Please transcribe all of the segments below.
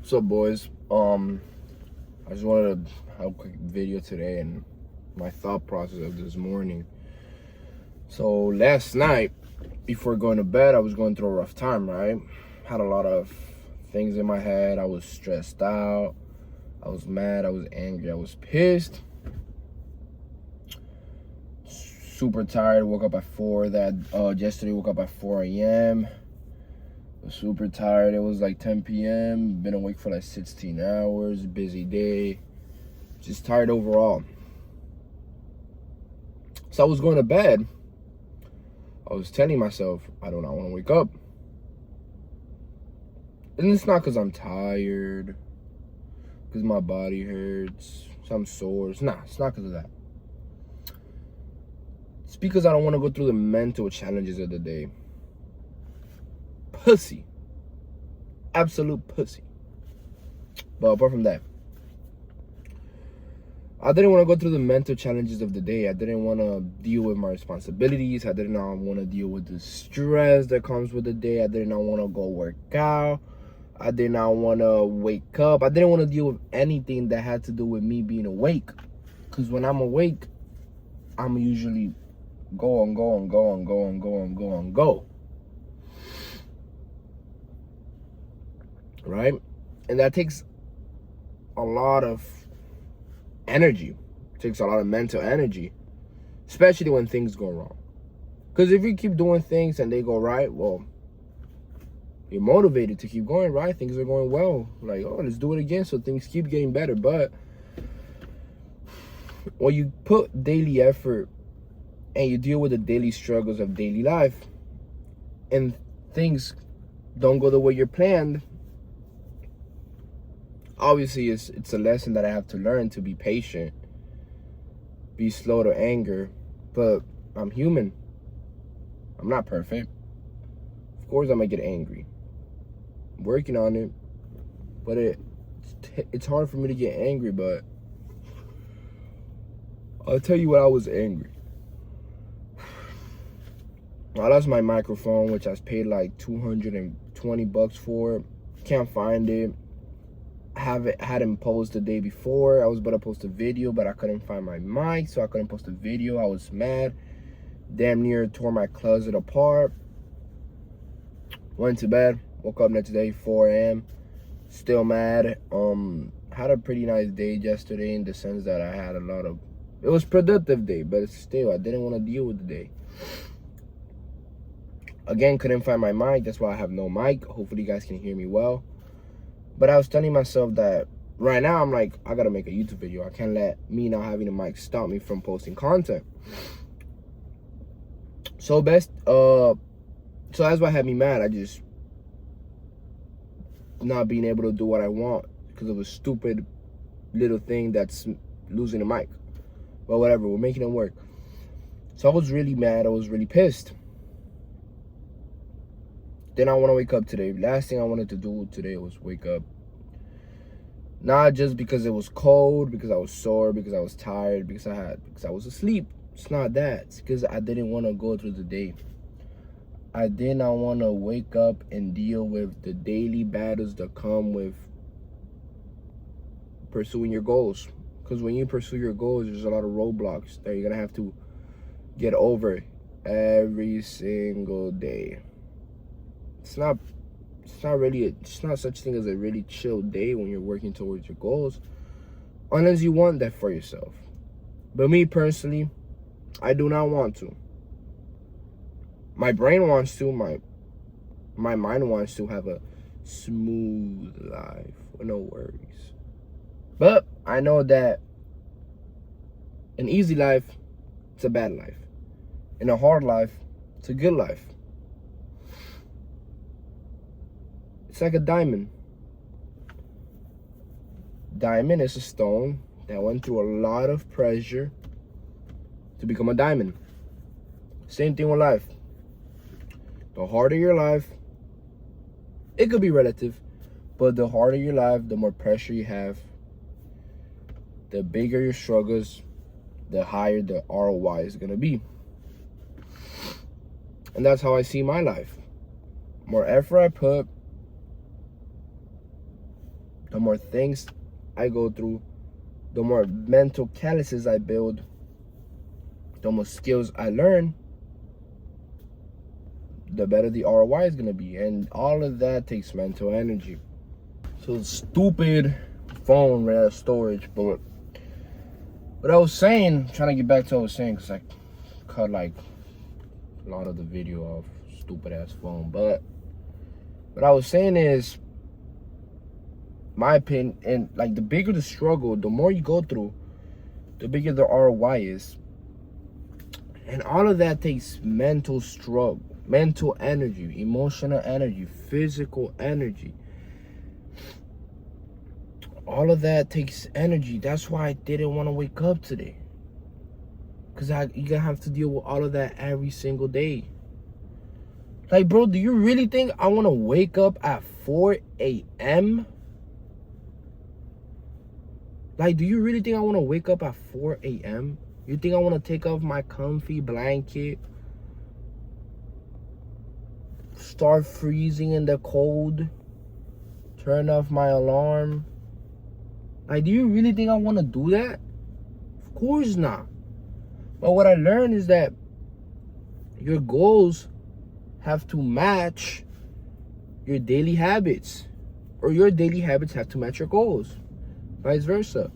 What's up, boys? I just wanted to have a quick video today and my thought process of this morning. So last night, before going to bed, I was going through a rough time, right? Had a lot of things in my head. I was stressed out. I was mad. I was angry. I was pissed. Super tired. Woke up at 4. Yesterday woke up at 4 a.m. Was super tired. It was like 10 p.m. Been awake for like 16 hours. Busy day. Just tired overall. So I was going to bed. I was telling myself, I do not want to wake up. And it's not because I'm tired, because my body hurts, so I'm sore. It's not because of that. It's because I don't want to go through the mental challenges of the day. Pussy. Absolute pussy. But apart from that, I didn't want to go through the mental challenges of the day. I didn't want to deal with my responsibilities. I did not want to deal with the stress that comes with the day. I did not want to go work out. I did not want to wake up. I didn't want to deal with anything that had to do with me being awake. Because when I'm awake, I'm usually go. Right? And that takes a lot of energy. It takes a lot of mental energy, especially when things go wrong. Because if you keep doing things and they go right, well, you're motivated to keep going, right? Things are going well. Like, oh, let's do it again so things keep getting better. But when you put daily effort and you deal with the daily struggles of daily life and things don't go the way you're planned, obviously it's a lesson that I have to learn to be patient, be slow to anger. But I'm human. I'm not perfect. Of course I'm gonna get angry. I'm working on it. But it's hard for me to get angry. But I'll tell you what, I was angry. I lost my microphone, which I paid like $220 for. Can't find it. Hadn't posted the day before. I was about to post a video, but I couldn't find my mic, so I couldn't post a video. I was mad. Damn near tore my closet apart. Went to bed. Woke up next day, 4 a.m. Still mad. Had a pretty nice day yesterday in the sense that I had it was productive day, but still, I didn't want to deal with the day. Again, couldn't find my mic. That's why I have no mic. Hopefully you guys can hear me well. But I was telling myself that right now I'm like, I gotta make a YouTube video. I can't let me not having a mic stop me from posting content. So that's what had me mad. I just not being able to do what I want because of a stupid little thing that's losing the mic. But whatever, we're making it work. So I was really mad. I was really pissed. Then I want to wake up today. Last thing I wanted to do today was wake up. Not just because it was cold, because I was sore, because I was tired, because I was asleep. It's not that. It's because I didn't want to go through the day. I did not want to wake up and deal with the daily battles that come with pursuing your goals. Because when you pursue your goals, there's a lot of roadblocks that you're going to have to get over every single day. It's not such thing as a really chill day when you're working towards your goals, unless you want that for yourself. But me personally, I do not want to. My brain wants to, my mind wants to have a smooth life with no worries. But I know that an easy life, it's a bad life. And a hard life, it's a good life. It's like a diamond. Diamond is a stone that went through a lot of pressure to become a diamond. Same thing with life. The harder your life, it could be relative, but the harder your life, the more pressure you have, the bigger your struggles, the higher the ROI is going to be. And that's how I see my life. More effort I put, the more things I go through, the more mental calluses I build, the more skills I learn, the better the ROI is going to be. And all of that takes mental energy. So stupid phone ran out of storage. But what I was saying, trying to get back to what I was saying, because I cut like a lot of the video off, stupid ass phone. But what I was saying is, my opinion, and like the bigger the struggle, the more you go through, the bigger the ROI is. And all of that takes mental struggle, mental energy, emotional energy, physical energy. All of that takes energy. That's why I didn't want to wake up today. Because you're going to have to deal with all of that every single day. Like, bro, do you really think I want to wake up at 4 a.m.? Like, do you really think I want to wake up at 4 a.m.? You think I want to take off my comfy blanket, start freezing in the cold, turn off my alarm? Like, do you really think I want to do that? Of course not. But what I learned is that your goals have to match your daily habits, or your daily habits have to match your goals. Vice versa.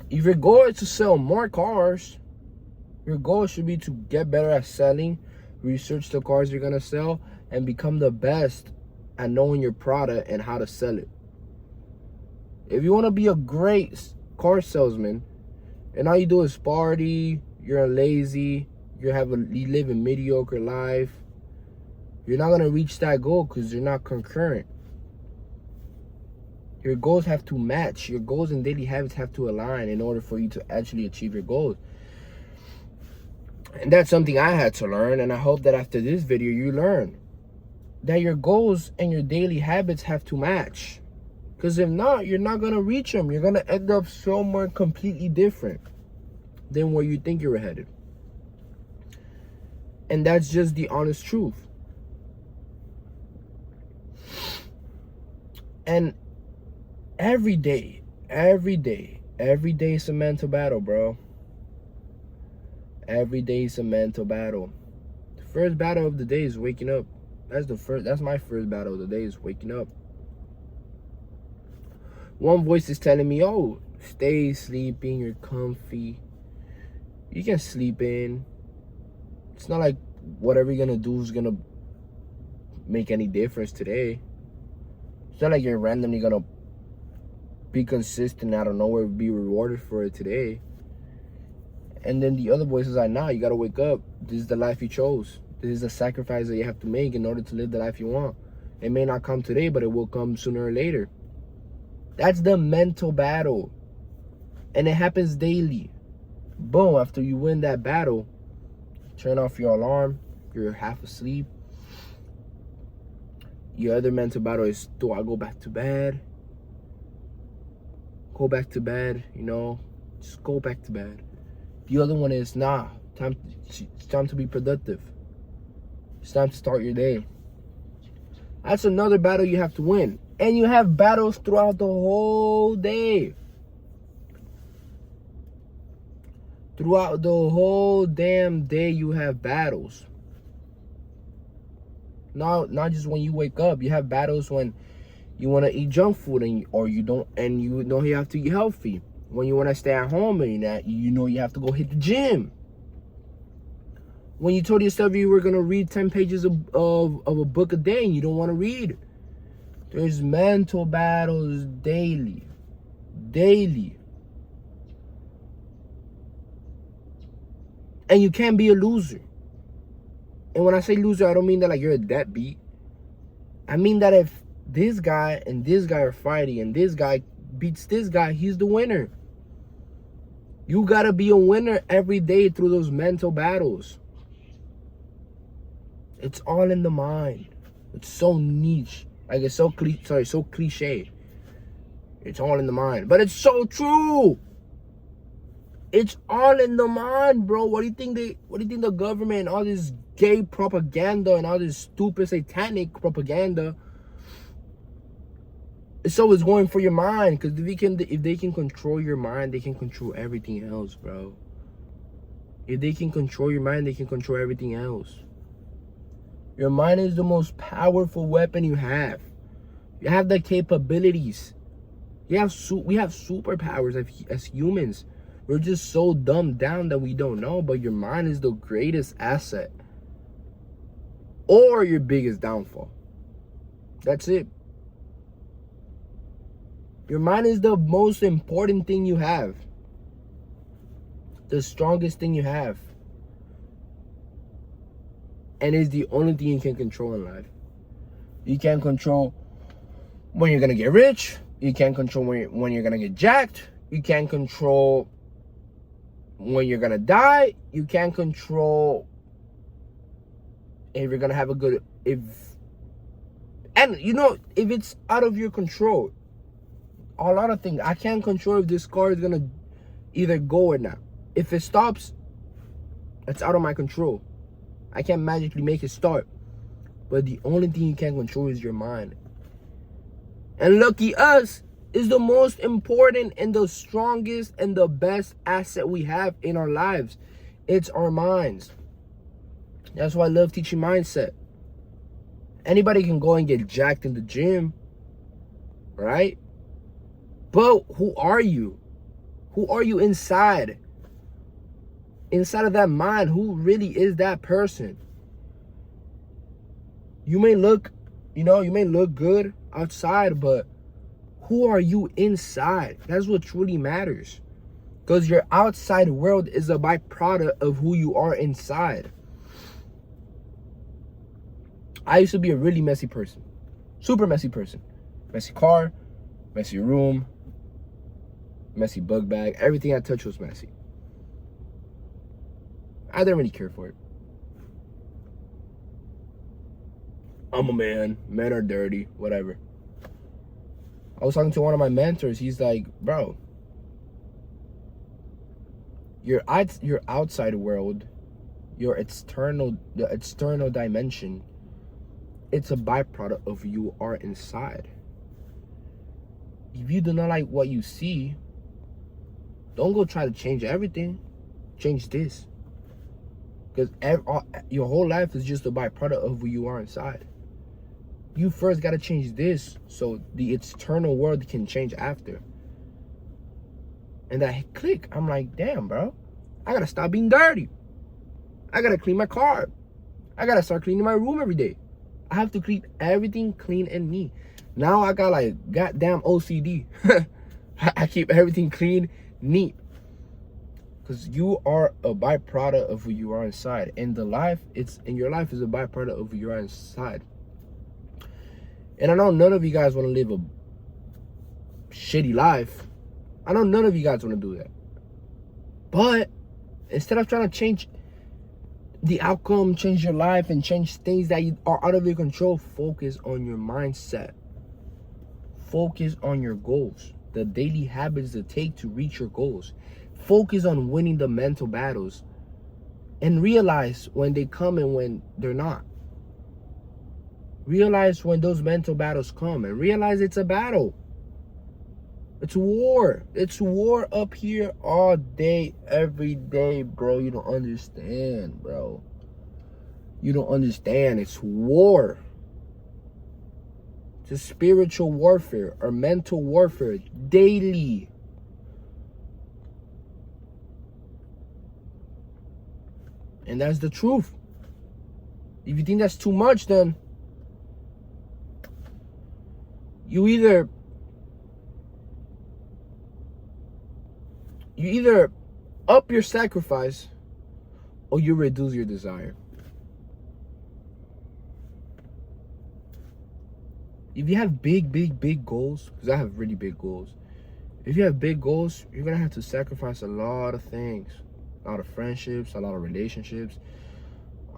If your goal is to sell more cars, your goal should be to get better at selling, research the cars you're going to sell, and become the best at knowing your product and how to sell it. If you want to be a great car salesman, and all you do is party, you're lazy, you live a mediocre life, you're not going to reach that goal because you're not concurrent. Your goals have to match. Your goals and daily habits have to align in order for you to actually achieve your goals. And that's something I had to learn, and I hope that after this video you learn that your goals and your daily habits have to match. Because if not, you're not going to reach them. You're going to end up somewhere completely different than where you think you're headed. And that's just the honest truth. And every day is a mental battle, bro. Every day is a mental battle. The first battle of the day is waking up. That's my first battle of the day, is waking up. One voice is telling me, oh, stay sleeping, you're comfy. You can sleep in. It's not like whatever you're gonna do is gonna make any difference today. It's not like you're randomly gonna be consistent out of nowhere, be rewarded for it today. And then the other voice is like, nah, you gotta wake up. This is the life you chose. This is the sacrifice that you have to make in order to live the life you want. It may not come today, but it will come sooner or later. That's the mental battle. And it happens daily. Boom, after you win that battle, turn off your alarm, you're half asleep. Your other mental battle is, do I go back to bed? Go back to bed, just go back to bed. The other one is, nah, it's time to be productive. It's time to start your day. That's another battle you have to win. And you have battles throughout the whole day. Throughout the whole damn day, you have battles. Not just when you wake up. You have battles when you want to eat junk food or you don't, and you know you have to eat healthy. When you want to stay at home and you know you have to go hit the gym. When you told yourself you were going to read 10 pages of a book a day and you don't want to read. There's mental battles daily. Daily. And you can't be a loser. And when I say loser, I don't mean that like you're a deadbeat. I mean that if this guy and this guy are fighting and this guy beats this guy, he's the winner. You gotta be a winner every day through those mental battles. It's all in the mind. It's so niche. Like, it's so cliche. It's all in the mind. But it's so true. It's all in the mind, bro. What do you think the government and all this gay propaganda and all this stupid satanic propaganda It's always going for your mind, because if they can control your mind, they can control everything else, bro. If they can control your mind, they can control everything else. Your mind is the most powerful weapon you have. You have the capabilities. We have superpowers as humans. We're just so dumbed down that we don't know, but your mind is the greatest asset. Or your biggest downfall. That's it. Your mind is the most important thing you have. The strongest thing you have. And it's the only thing you can control in life. You can't control when you're going to get rich. You can't control when you're going to get jacked. You can't control when you're going to die. You can't control if you're going to have a good... And, if it's out of your control. A lot of things. I can't control if this car is going to either go or not. If it stops, it's out of my control. I can't magically make it start. But the only thing you can control is your mind. And lucky us is the most important and the strongest and the best asset we have in our lives. It's our minds. That's why I love teaching mindset. Anybody can go and get jacked in the gym, right? But who are you? Who are you inside? Inside of that mind, who really is that person? You may look, you may look good outside, but who are you inside? That's what truly matters. Because your outside world is a byproduct of who you are inside. I used to be a really messy person. Super messy person. Messy car, messy room, messy bug bag. Everything I touched was messy. I didn't really care for it. I'm a man. Men are dirty. Whatever. I was talking to one of my mentors. He's like, bro, your outside world, the external dimension, it's a byproduct of who you are inside. If you do not like what you see, don't go try to change everything. Change this. Because your whole life is just a byproduct of who you are inside. You first got to change this so the external world can change after. And that click, I'm like, damn, bro. I got to stop being dirty. I got to clean my car. I got to start cleaning my room every day. I have to keep everything clean and neat. Now I got like goddamn OCD. I keep everything clean, neat. Because you are a byproduct of who you are inside. And your life is a byproduct of who you are inside. And I know none of you guys want to live a shitty life. I know none of you guys want to do that. But instead of trying to change the outcome, change your life, and change things that are out of your control, focus on your mindset. Focus on your goals. The daily habits that take to reach your goals. Focus on winning the mental battles. And realize when they come and when they're not. Realize when those mental battles come. And realize it's a battle. It's war. It's war up here all day, every day, bro. You don't understand, bro. You don't understand. It's war. It's a spiritual warfare or mental warfare daily. And that's the truth. If you think that's too much, then you either up your sacrifice or you reduce your desire. If you have big goals, because I have really big goals. If you have big goals, you're going to have to sacrifice a lot of things. A lot of friendships, a lot of relationships,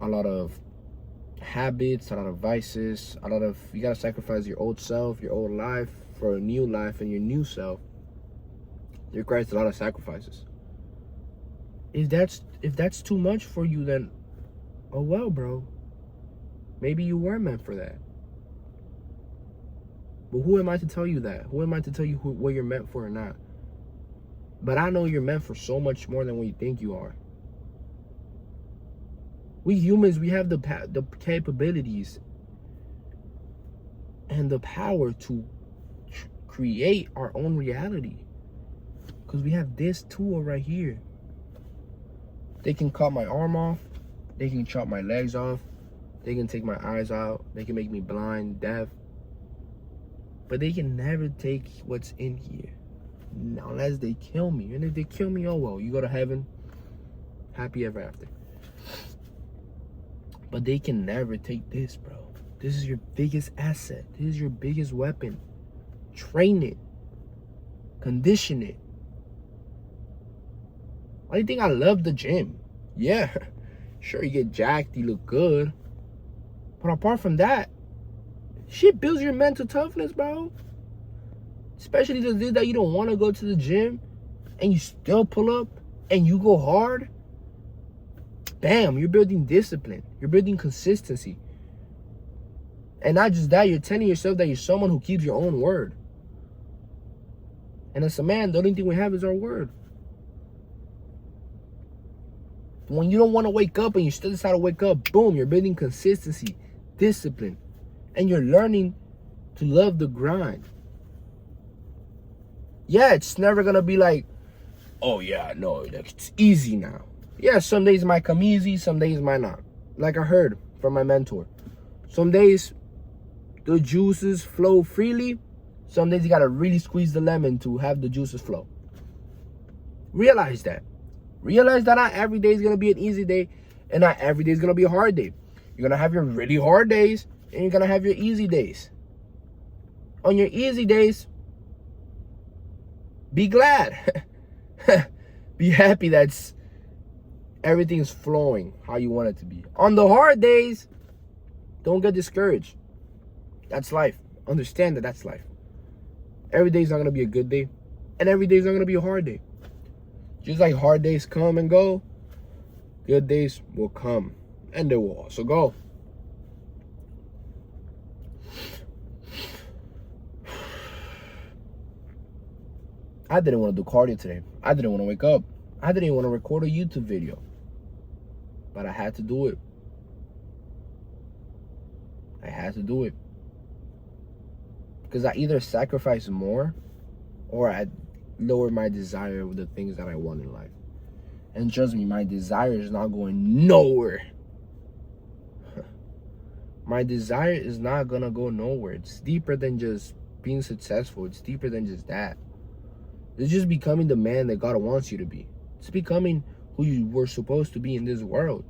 a lot of habits, a lot of vices, you got to sacrifice your old self, your old life for a new life and your new self. It requires a lot of sacrifices. If that's too much for you, then oh well, bro. Maybe you weren't meant for that. But who am I to tell you that? Who am I to tell you what you're meant for or not? But I know you're meant for so much more than what you think you are. We humans, we have the capabilities and the power to create our own reality. Because we have this tool right here. They can cut my arm off. They can chop my legs off. They can take my eyes out. They can make me blind, deaf. But they can never take what's in here. Unless they kill me. And if they kill me, oh well. You go to heaven. Happy ever after. But they can never take this, bro. This is your biggest asset. This is your biggest weapon. Train it. Condition it. Why do you think I love the gym? Yeah. Sure, you get jacked, you look good. But apart from that, shit builds your mental toughness, bro. Especially the day that you don't want to go to the gym and you still pull up and you go hard. Bam, you're building discipline. You're building consistency. And not just that, you're telling yourself that you're someone who keeps your own word. And as a man, the only thing we have is our word. When you don't want to wake up and you still decide to wake up, boom, you're building consistency, discipline. And you're learning to love the grind. Yeah, it's never going to be like, oh yeah, no, it's easy now. Yeah, some days it might come easy, some days it might not. Like I heard from my mentor. Some days the juices flow freely. Some days you got to really squeeze the lemon to have the juices flow. Realize that. Realize that not every day is going to be an easy day and not every day is going to be a hard day. You're going to have your really hard days and you're going to have your easy days. On your easy days, be glad. Be happy that everything's flowing how you want it to be. On the hard days, don't get discouraged. That's life. Understand that that's life. Every day is not going to be a good day and every day is not going to be a hard day. Just like hard days come and go, good days will come and they will also go. I didn't want to do cardio today. I didn't want to wake up. I didn't want to record a YouTube video. But I had to do it. I had to do it. Because I either sacrifice more or I lower my desire of the things that I want in life. And trust me, my desire is not going nowhere. My desire is not gonna go nowhere. It's deeper than just being successful. It's deeper than just that. It's just becoming the man that God wants you to be. It's becoming who you were supposed to be in this world.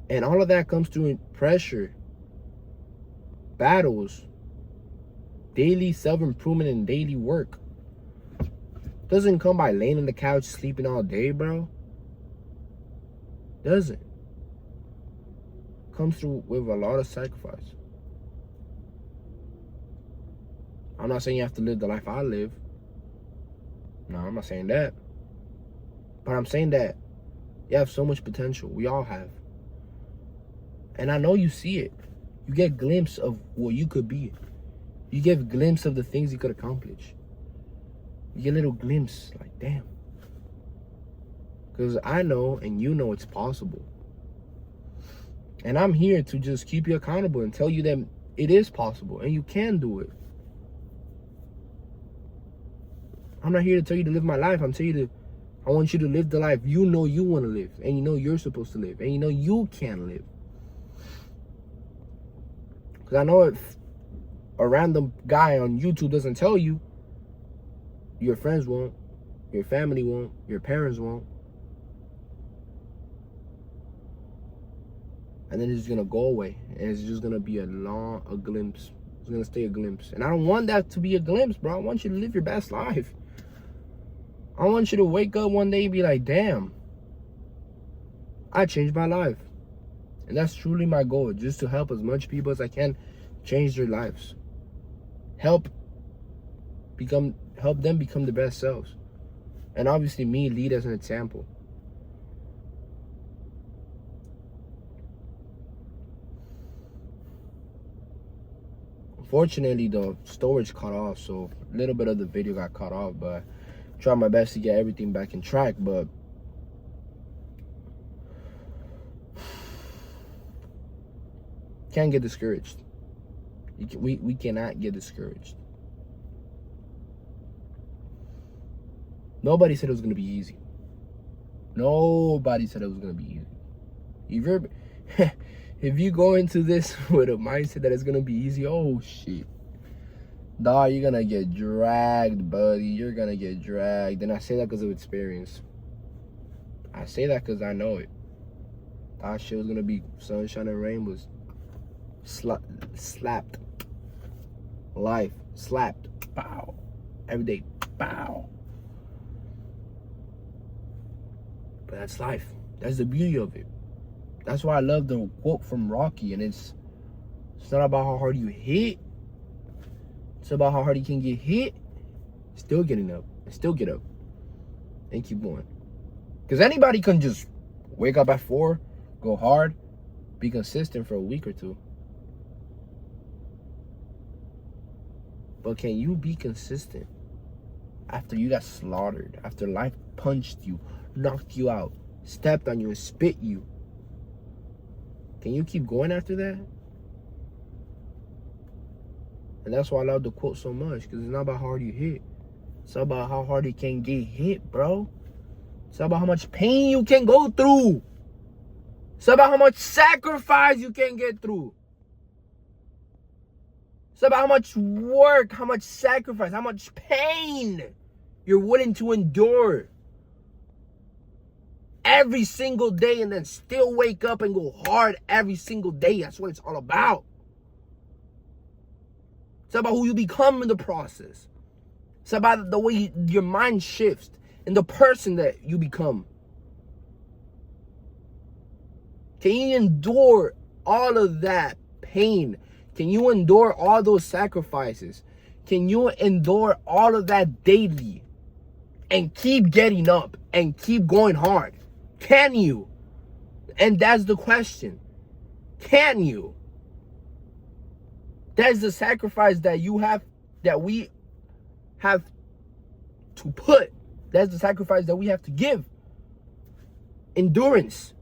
And all of that comes through pressure, battles, daily self-improvement, and daily work. Doesn't come by laying on the couch sleeping all day, bro. Doesn't. Comes through with a lot of sacrifice. I'm not saying you have to live the life I live. No, I'm not saying that. But I'm saying that you have so much potential. We all have. And I know you see it. You get a glimpse of what you could be. You get a glimpse of the things you could accomplish. You get a little glimpse, like, damn. Because I know and you know it's possible. And I'm here to just keep you accountable and tell you that it is possible and you can do it. I'm not here to tell you to live my life. I want you to live the life you know you want to live. And you know you're supposed to live. And you know you can live. Because I know if a random guy on YouTube doesn't tell you, your friends won't, your family won't, your parents won't. And then it's just gonna go away. And it's just gonna be a glimpse. It's gonna stay a glimpse. And I don't want that to be a glimpse, bro. I want you to live your best life. I want you to wake up one day and be like, damn, I changed my life. And that's truly my goal, just to help as much people as I can change their lives. Help them become the best selves. And obviously me lead as an example. Unfortunately, the storage cut off, so a little bit of the video got cut off, but I tried my best to get everything back in track. But can't get discouraged. We cannot get discouraged. Nobody said it was going to be easy. Nobody said it was going to be easy. If you go into this with a mindset that it's going to be easy, oh shit. Dawg, you're going to get dragged, buddy. You're going to get dragged. And I say that because of experience. I say that because I know it. That shit was going to be sunshine and rainbows. Slapped. Life. Slapped. Bow. Every day. Bow. But that's life. That's the beauty of it. That's why I love the quote from Rocky. And it's not about how hard you hit. It's about how hard you can get hit, still getting up, and still get up, and keep going. Because anybody can just wake up at 4, go hard, be consistent for a week or two. But can you be consistent after you got slaughtered, after life punched you, knocked you out, stepped on you, and spit you? Can you keep going after that? And that's why I love the quote so much, because it's not about how hard you hit. It's about how hard you can get hit, bro. It's about how much pain you can go through. It's about how much sacrifice you can get through. It's about how much work, how much sacrifice, how much pain you're willing to endure every single day, and then still wake up and go hard every single day. That's what it's all about. It's about who you become in the process. It's about the way your mind shifts and the person that you become. Can you endure all of that pain? Can you endure all those sacrifices? Can you endure all of that daily and keep getting up and keep going hard? Can you? And that's the question. Can you? That's the sacrifice that you have, that we have to put. That's the sacrifice that we have to give. Endurance.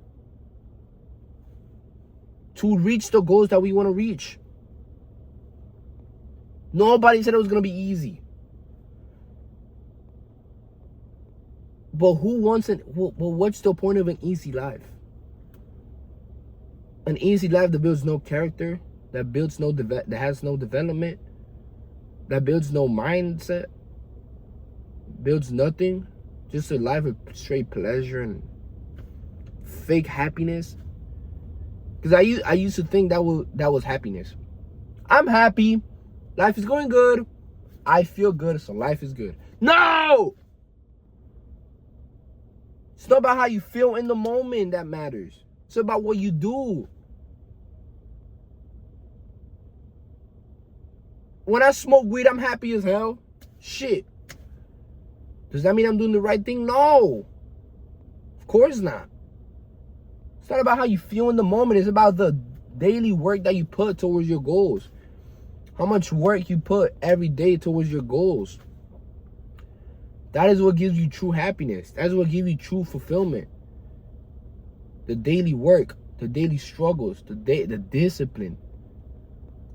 To reach the goals that we want to reach. Nobody said it was going to be easy. But who wants it? Well, what's the point of an easy life? An easy life that builds no character, that builds that has no development, that builds no mindset, builds nothing, just a life of straight pleasure and fake happiness. Because I used to think that was happiness. I'm happy, life is going good, I feel good, so life is good. No! It's not about how you feel in the moment that matters. It's about what you do. When I smoke weed, I'm happy as hell. Shit. Does that mean I'm doing the right thing? No. Of course not. It's not about how you feel in the moment. It's about the daily work that you put towards your goals. How much work you put every day towards your goals. That is what gives you true happiness. That is what gives you true fulfillment. The daily work, the daily struggles, the discipline.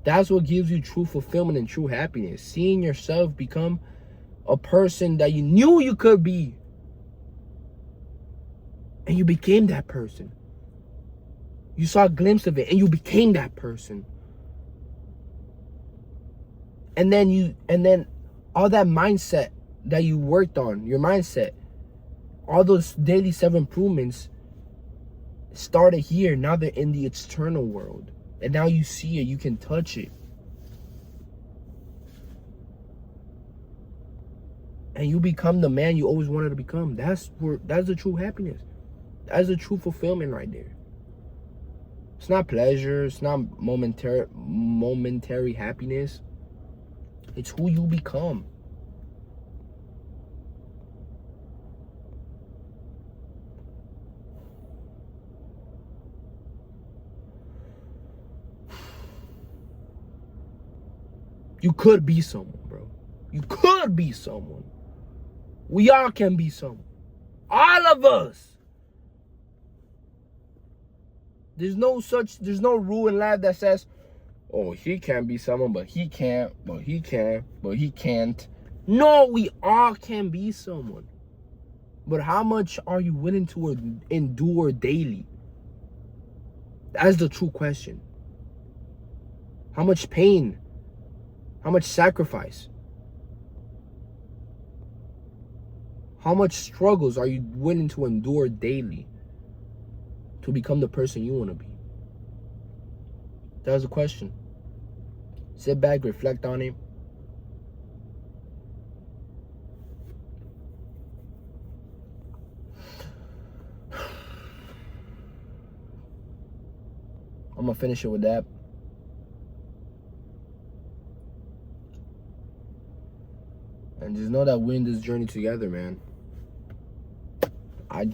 That's what gives you true fulfillment and true happiness. Seeing yourself become a person that you knew you could be. And you became that person. You saw a glimpse of it and you became that person. And then all that mindset that you worked on, your mindset, all those daily self-improvements started here. Now they're in the external world. And now you see it, you can touch it. And you become the man you always wanted to become. That's the true happiness. That's the true fulfillment right there. It's not pleasure, it's not momentary happiness. It's who you become. could be someone, bro. You could be someone. We all can be someone. All of us. There's no rule in life that says, oh, he can't be someone, but he can't, but he can, but he can't. No, we all can be someone. But how much are you willing to endure daily? That's the true question. How much pain? How much sacrifice? How much struggles are you willing to endure daily to become the person you want to be? That was the question. Sit back, reflect on it. I'm gonna finish it with that. And just know that we're in this journey together, man. I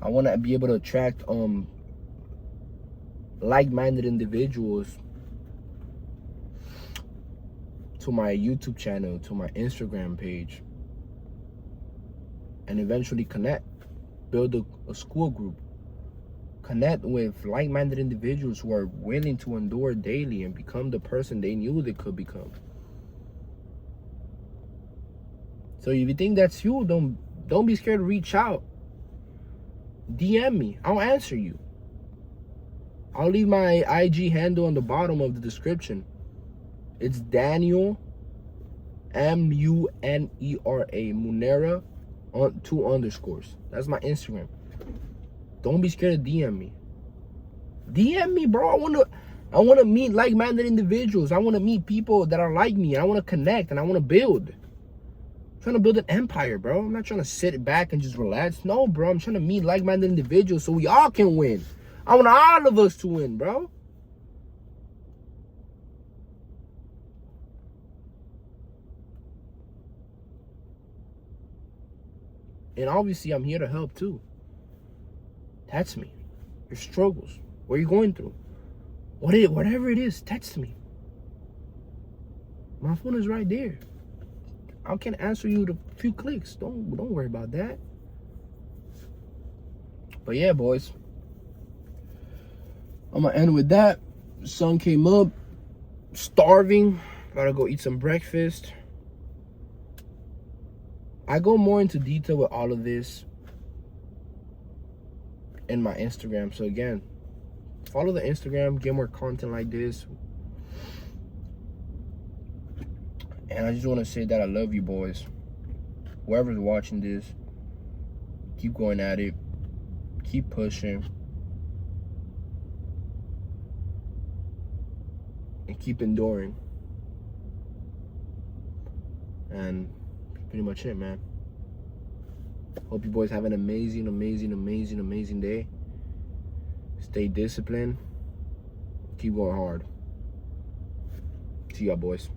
want to be able to attract like-minded individuals to my YouTube channel, to my Instagram page, and eventually connect, build a school group, connect with like-minded individuals who are willing to endure daily and become the person they knew they could become. So if you think that's you, don't be scared to reach out. DM me. I'll answer you. I'll leave my IG handle on the bottom of the description. It's Daniel Munera Munera on 2 underscores. That's my Instagram. Don't be scared to DM me. DM me, bro. I want to meet like-minded individuals. I want to meet people that are like me. I want to connect and I want to build. I'm trying to build an empire, bro. I'm not trying to sit back and just relax. No, bro. I'm trying to meet like-minded individuals so we all can win. I want all of us to win, bro. And obviously, I'm here to help too. Text me. Your struggles. What are you going through? Whatever it is, text me. My phone is right there. I can answer you with a few clicks. Don't worry about that. But yeah, boys. I'm gonna end with that. The sun came up. Starving. Gotta go eat some breakfast. I go more into detail with all of this in my Instagram. So again, follow the Instagram, get more content like this. And I just want to say that I love you, boys. Whoever's watching this, keep going at it. Keep pushing. And keep enduring. And pretty much it, man. Hope you boys have an amazing, amazing, amazing, amazing day. Stay disciplined. Keep going hard. See y'all, boys.